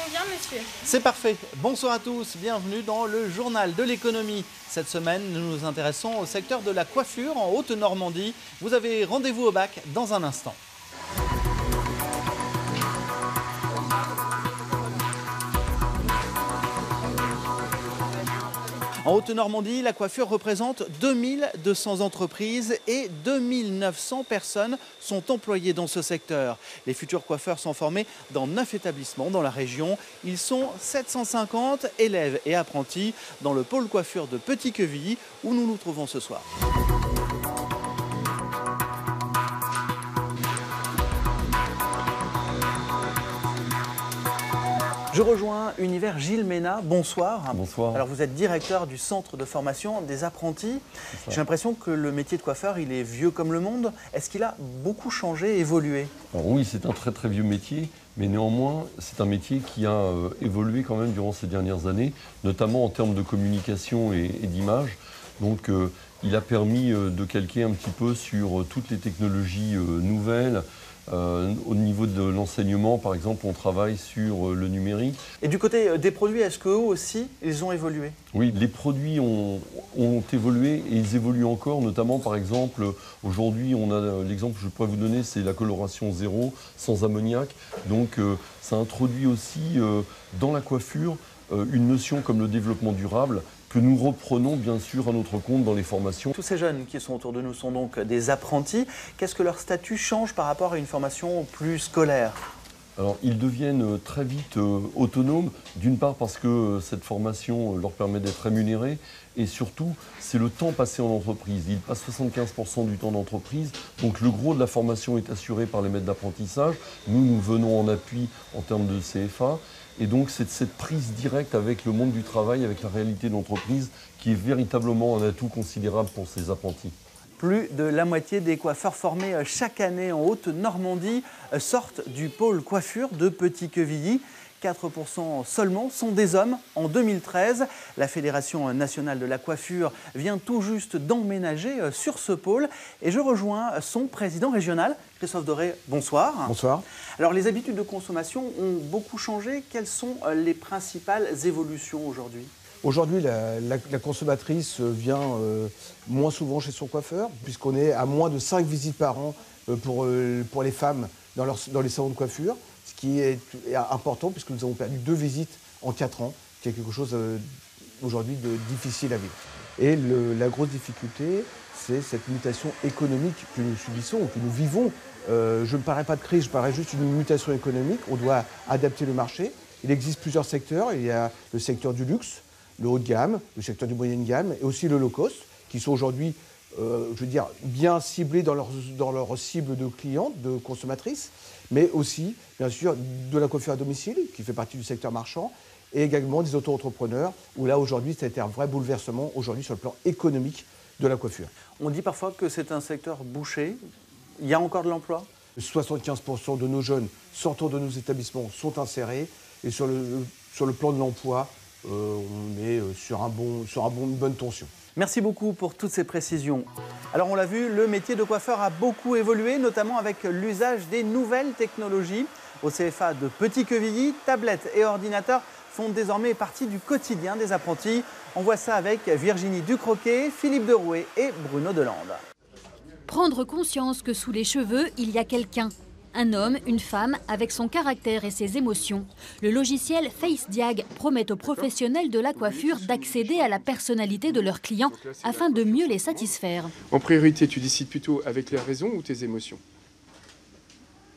convient, monsieur. C'est parfait. Bonsoir à tous, bienvenue dans le journal de l'économie. Cette semaine, nous nous intéressons au secteur de la coiffure en Haute-Normandie. Vous avez rendez-vous au bac dans un instant. En Haute-Normandie, la coiffure représente 2200 entreprises et 2900 personnes sont employées dans ce secteur. Les futurs coiffeurs sont formés dans 9 établissements dans la région. Ils sont 750 élèves et apprentis dans le pôle coiffure de Petit-Quevilly où nous nous trouvons ce soir. Je rejoins Univers Gilles Ménat, bonsoir. Bonsoir. Alors vous êtes directeur du centre de formation des apprentis. J'ai l'impression que le métier de coiffeur, il est vieux comme le monde. Est-ce qu'il a beaucoup changé, évolué? Alors oui, c'est un très très vieux métier, mais néanmoins, c'est un métier qui a évolué quand même durant ces dernières années, notamment en termes de communication et d'image. Donc il a permis de calquer un petit peu sur toutes les technologies nouvelles. Au niveau de l'enseignement, par exemple, on travaille sur le numérique. Et du côté des produits, est-ce qu'eux aussi, ils ont évolué? Oui, les produits ont évolué et ils évoluent encore, notamment, par exemple, aujourd'hui, on a l'exemple que je pourrais vous donner, c'est la coloration zéro, sans ammoniac. Donc, ça introduit aussi dans la coiffure une notion comme le développement durable, que nous reprenons bien sûr à notre compte dans les formations. Tous ces jeunes qui sont autour de nous sont donc des apprentis. Qu'est-ce que leur statut change par rapport à une formation plus scolaire? Alors, ils deviennent très vite autonomes, d'une part parce que cette formation leur permet d'être rémunérés, et surtout, c'est le temps passé en entreprise. Ils passent 75% du temps d'entreprise, donc le gros de la formation est assuré par les maîtres d'apprentissage. Nous venons en appui en termes de CFA, et donc c'est cette prise directe avec le monde du travail, avec la réalité de l'entreprise, qui est véritablement un atout considérable pour ces apprentis. Plus de la moitié des coiffeurs formés chaque année en Haute-Normandie sortent du pôle coiffure de Petit-Quevilly. 4% seulement sont des hommes. En 2013, la Fédération nationale de la coiffure vient tout juste d'emménager sur ce pôle. Et je rejoins son président régional, Christophe Doré. Bonsoir. Bonsoir. Alors, les habitudes de consommation ont beaucoup changé. Quelles sont les principales évolutions aujourd'hui ? Aujourd'hui, la consommatrice vient moins souvent chez son coiffeur, puisqu'on est à moins de 5 visites par an pour les femmes dans les salons de coiffure, ce qui est important puisque nous avons perdu 2 visites en 4 ans, qui est quelque chose aujourd'hui de difficile à vivre. Et la grosse difficulté, c'est cette mutation économique que nous subissons, que nous vivons. Je ne parlerai pas de crise, je parlerai juste d'une mutation économique. On doit adapter le marché. Il existe plusieurs secteurs. Il y a le secteur du luxe, le haut de gamme, le secteur du moyenne gamme et aussi le low cost, qui sont aujourd'hui, je veux dire, bien ciblés dans leur cible de clients, de consommatrices, mais aussi, bien sûr, de la coiffure à domicile, qui fait partie du secteur marchand, et également des auto-entrepreneurs, où là, aujourd'hui, ça a été un vrai bouleversement, aujourd'hui, sur le plan économique de la coiffure. On dit parfois que c'est un secteur bouché. Il y a encore de l'emploi? 75% de nos jeunes sortant de nos établissements sont insérés, et sur le plan de l'emploi, on est sur une bonne tension. Merci beaucoup pour toutes ces précisions. Alors on l'a vu, le métier de coiffeur a beaucoup évolué, notamment avec l'usage des nouvelles technologies. Au CFA de Petit-Quevilly, tablettes et ordinateurs font désormais partie du quotidien des apprentis. On voit ça avec Virginie Ducroquet, Philippe Derouet et Bruno Delande. Prendre conscience que sous les cheveux, il y a quelqu'un. Un homme, une femme, avec son caractère et ses émotions. Le logiciel FaceDiag promet aux professionnels de la coiffure d'accéder à la personnalité de leurs clients afin de mieux les satisfaire. En priorité, tu décides plutôt avec les raisons ou tes émotions?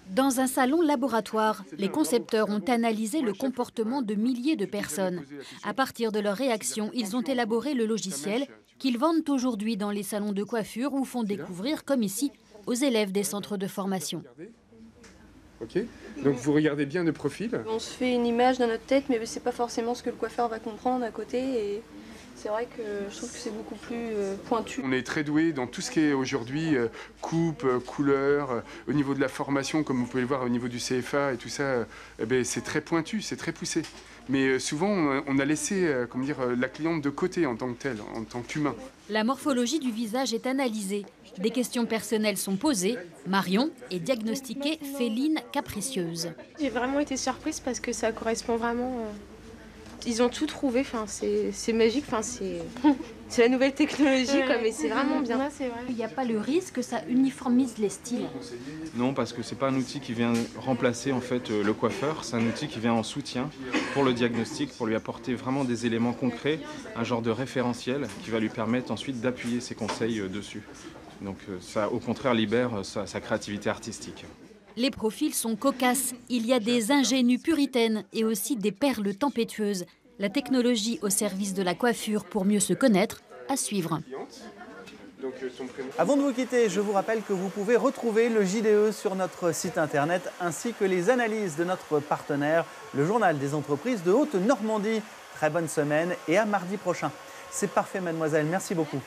Dans un salon laboratoire, les concepteurs ont analysé le comportement de milliers de personnes. À partir de leurs réactions, ils ont élaboré le logiciel qu'ils vendent aujourd'hui dans les salons de coiffure ou font découvrir, comme ici, aux élèves des centres de formation. Ok. Donc vous regardez bien le profil. On se fait une image dans notre tête, mais c'est pas forcément ce que le coiffeur va comprendre à côté. Et c'est vrai que je trouve que c'est beaucoup plus pointu. On est très doué dans tout ce qui est aujourd'hui coupe, couleur. Au niveau de la formation, comme vous pouvez le voir au niveau du CFA et tout ça, c'est très pointu, c'est très poussé. Mais souvent, on a laissé comment dire, la cliente de côté en tant que telle, en tant qu'humain. La morphologie du visage est analysée. Des questions personnelles sont posées. Marion est diagnostiquée féline capricieuse. J'ai vraiment été surprise parce que ça correspond vraiment... Ils ont tout trouvé, enfin, c'est magique, enfin, c'est la nouvelle technologie, quoi, mais c'est vraiment bien. Il n'y a pas le risque que ça uniformise les styles? Non, parce que c'est pas un outil qui vient remplacer en fait le coiffeur, c'est un outil qui vient en soutien pour le diagnostic, pour lui apporter vraiment des éléments concrets, un genre de référentiel qui va lui permettre ensuite d'appuyer ses conseils dessus. Donc ça, au contraire, libère sa créativité artistique. Les profils sont cocasses. Il y a des ingénues puritaines et aussi des perles tempétueuses. La technologie au service de la coiffure pour mieux se connaître, à suivre. Avant de vous quitter, je vous rappelle que vous pouvez retrouver le JDE sur notre site internet ainsi que les analyses de notre partenaire, le Journal des entreprises de Haute-Normandie. Très bonne semaine et à mardi prochain. C'est parfait, mademoiselle. Merci beaucoup.